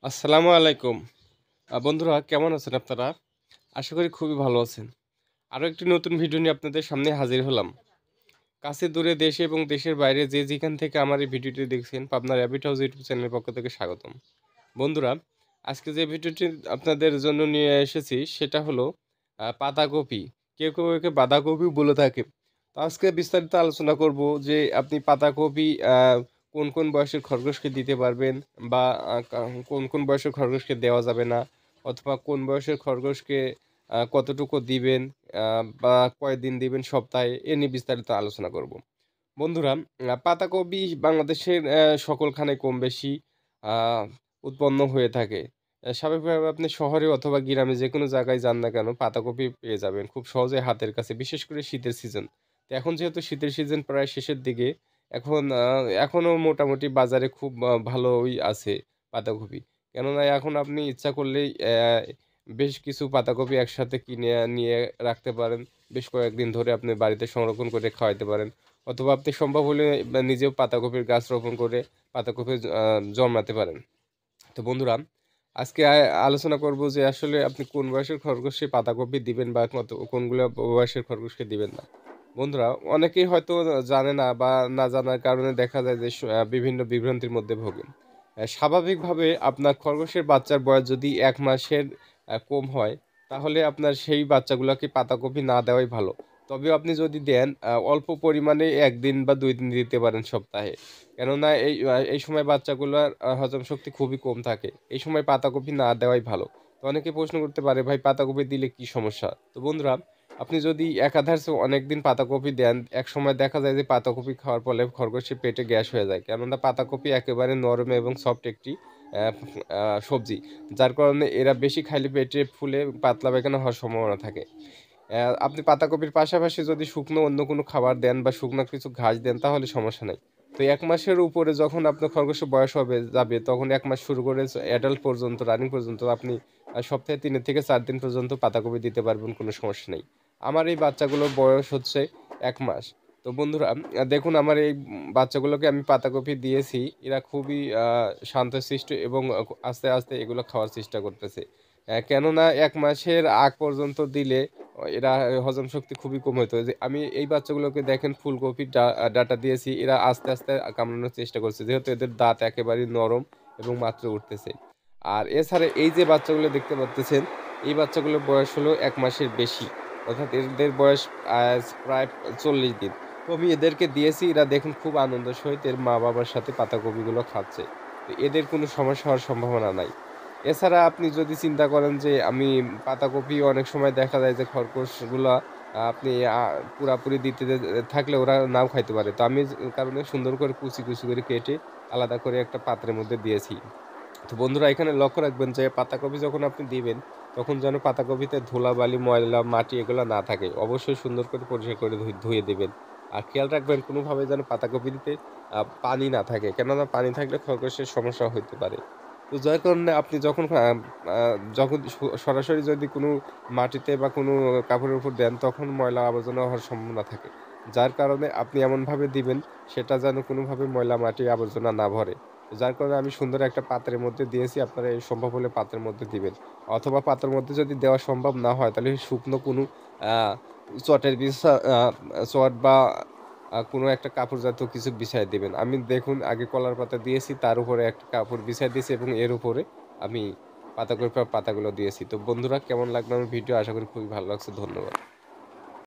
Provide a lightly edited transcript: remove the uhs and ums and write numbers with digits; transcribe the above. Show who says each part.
Speaker 1: আসসালামু আলাইকুম। বন্ধুরা কেমন আছেন আপনারা? আশা করি খুবই ভালো আছেন। আরো একটি নতুন ভিডিও নিয়ে আপনাদের সামনে হাজির হলাম। কাছে দূরে দেশে এবং দেশের বাইরে যে যেখান থেকে আমার এই ভিডিওটি দেখছেন, পাবনার র‍্যাবিট হাউস ইউটিউব চ্যানেলের পক্ষ থেকে স্বাগতম। বন্ধুরা, আজকে যে ভিডিওটি আপনাদের জন্য নিয়ে এসেছি সেটা হলো পাতাকপি। কেউ একে বাঁধাকপিও বলে থাকে। তো আজকে বিস্তারিত আলোচনা করব যে আপনি পাতাকপি কোন বয়সের খরগোশকে দিতে পারবেন বা কোন বয়সের খরগোশকে দেওয়া যাবে না, অথবা কোন বয়সের খরগোশকে কতটুকু দিবেন, বা কয়দিন দিবেন সপ্তাহে, এ নিয়ে বিস্তারিত আলোচনা করব। বন্ধুরা, পাতাকপি বাংলাদেশের সকলখানে কম বেশি আ উৎপন্ন হয়ে থাকে। স্বাভাবিকভাবে আপনি শহরে অথবা গ্রামে যেকোনো জায়গায় যান না কেন, পাতাকপি পেয়ে যাবেন খুব সহজে হাতের কাছে। বিশেষ করে শীতের সিজন। তো এখন যেহেতু শীতের সিজন প্রায় শেষের দিকে, এখন এখনো মোটামুটি বাজারে খুব ভালোই আছে পাতাকপি। কেননা এখন আপনি ইচ্ছা করলেই বেশ কিছু পাতাকপি একসাথে কিনে নিয়ে রাখতে পারেন। বেশ কয়েকদিন ধরে আপনি বাড়িতে সংরক্ষণ করে খাওয়াইতে পারেন। অথবা আপনি সম্ভব হলে নিজেও পাতাকপির গাছ রোপণ করে পাতাকপি জন্মাতে পারেন। তো বন্ধুরা, আজকে আলোচনা করব যে আসলে আপনি কোন বয়সের খরগোশে পাতাকপি দিবেন বা কোনগুলো বয়সের খরগোশকে দিবেন না। বন্ধুরা, অনেকেই হয়তো জানে না বা না জানার কারণে দেখা যায় যে বিভিন্ন বিভ্রান্তির মধ্যে ভোগে। স্বাভাবিকভাবে আপনার খরগোশের বাচ্চার বয়স যদি ১ মাসের কম হয়, তাহলে আপনার সেই বাচ্চাগুলাকে পাতাকপি না দেওয়াই ভালো। তবেও আপনি যদি দেন, অল্প পরিমাণে ১ দিন বা ২ দিন দিতে পারেন সপ্তাহে। কেননা এই সময় বাচ্চাগুলার হজম শক্তি খুবই কম থাকে। এই সময় পাতাকপি না দেওয়াই ভালো। তো অনেকে প্রশ্ন করতে পারে, "ভাই, পাতাকপি দিলে কি সমস্যা?" তো বন্ধুরা, আপনি যদি একাধারে অনেকদিন পাতাকপি দেন, একসময় দেখা যায় যে পাতাকপি খাওয়ার ফলে খরগোশের পেটে গ্যাস হয়ে যায়। কেননা পাতাকপি একেবারে নরম এবং সফট একটি অ্যা আ সবজি। যার কারণে এরা বেশি খাইলে পেটে ফুলে পাতলা পায়খানা হওয়ার সম্ভাবনা থাকে। আপনি পাতাকপির পাশাপাশি যদি শুকনো অন্য কোনো খাবার দেন বা শুকনো কিছু ঘাস দেন, তাহলে সমস্যা নাই। তো ১ মাসের উপরে যখন আপনার খরগোশের বয়স যাবে, তখন ১ মাস শুরু করে অ্যাডাল্ট পর্যন্ত, রানিং পর্যন্ত আপনি সপ্তাহে ৩ থেকে ৪ দিন পর্যন্ত পাতাকপি দিতে পারবেন, কোনো সমস্যা নেই। আমার এই বাচ্চাগুলোর বয়স হচ্ছে ১ মাস। তো বন্ধুরা, দেখুন আমার এই বাচ্চাগুলোকে আমি পাতাকপি দিয়েছি। এরা খুবই শান্তশিষ্ট এবং আস্তে আস্তে এগুলো খাওয়ার চেষ্টা করতেছে। কেননা ১ মাসের আগ পর্যন্ত দিলে এরা হজম শক্তি খুবই কম হইতো। যে আমি এই বাচ্চাগুলোকে দেখেন ফুলকপির ডাঁটা দিয়েছি। এরা আস্তে আস্তে কামড়ানোর চেষ্টা করছে। যেহেতু এদের দাঁত একেবারেই নরম এবং মাত্র উঠতেছে। আর এছাড়া এই যে বাচ্চাগুলো দেখতে পারতেছেন, এই বাচ্চাগুলোর বয়স হলো ১ মাসের বেশি। অর্থাৎ এদের বয়স প্রায় ৪০ দিন। তো আমি এদেরকে দিয়েছি। এরা দেখুন খুব আনন্দের সহিত এর মা-বাবার সাথে পাতাকপিগুলো খাচ্ছে। তো এদের কোনো সমস্যা হওয়ার সম্ভাবনা নাই। এছাড়া আপনি যদি চিন্তা করেন যে আমি পাতাকপি, অনেক সময় দেখা যায় যে খরগোশগুলা আপনি পুরাপুরি দিতে থাকলে ওরা নাও খাইতে পারে। তো আমি কারণে সুন্দর করে কুচি করে কেটে আলাদা করে একটা পাত্রের মধ্যে দিয়েছি। তো বন্ধুরা, এখানে লক্ষ্য রাখবেন যে পাতাকপি যখন আপনি দিবেন, তখন যেন পাতাকপিতে ধুলাবালি, ময়লা, মাটি এগুলা না থাকে। অবশ্যই সুন্দর করে পরিষ্কার করে ধুয়ে দিবেন। আর খেয়াল রাখবেন কোনোভাবে যেন পাতাকপিতে পানি না থাকে। কেননা পানি থাকলে খরগোশের সমস্যা হইতে পারে। তো যার কারণে আপনি যখন আ যখন সরাসরি যদি কোনো মাটিতে বা কোনো কাপড়ের উপর দেন, তখন ময়লা আবর্জনা হওয়ার সম্ভাবনা থাকে। যার কারণে আপনি এমনভাবে দিবেন, সেটা যেন কোনোভাবে ময়লা, মাটি, আবর্জনা না ভরে। যার কারণে আমি সুন্দর একটা পাত্রের মধ্যে দিয়েছি। আপনারা এই সম্ভব হলে পাত্রের মধ্যে দিবেন। অথবা পাত্রের মধ্যে যদি দেওয়া সম্ভব না হয়, তাহলে শুকনো কোনো আ চটের চট বা কোনো একটা কাপড় জাতীয় কিছু বিছায় দিবেন। আমি দেখুন আগে কলার পাতা দিয়েছি, তার উপরে একটা কাপড় বিছায় দিয়েছি এবং এর উপরে আমি পাতাগুলো দিয়েছি। তো বন্ধুরা, কেমন লাগলো আমার ভিডিও? আশা করি খুবই ভালো লাগছে। ধন্যবাদ।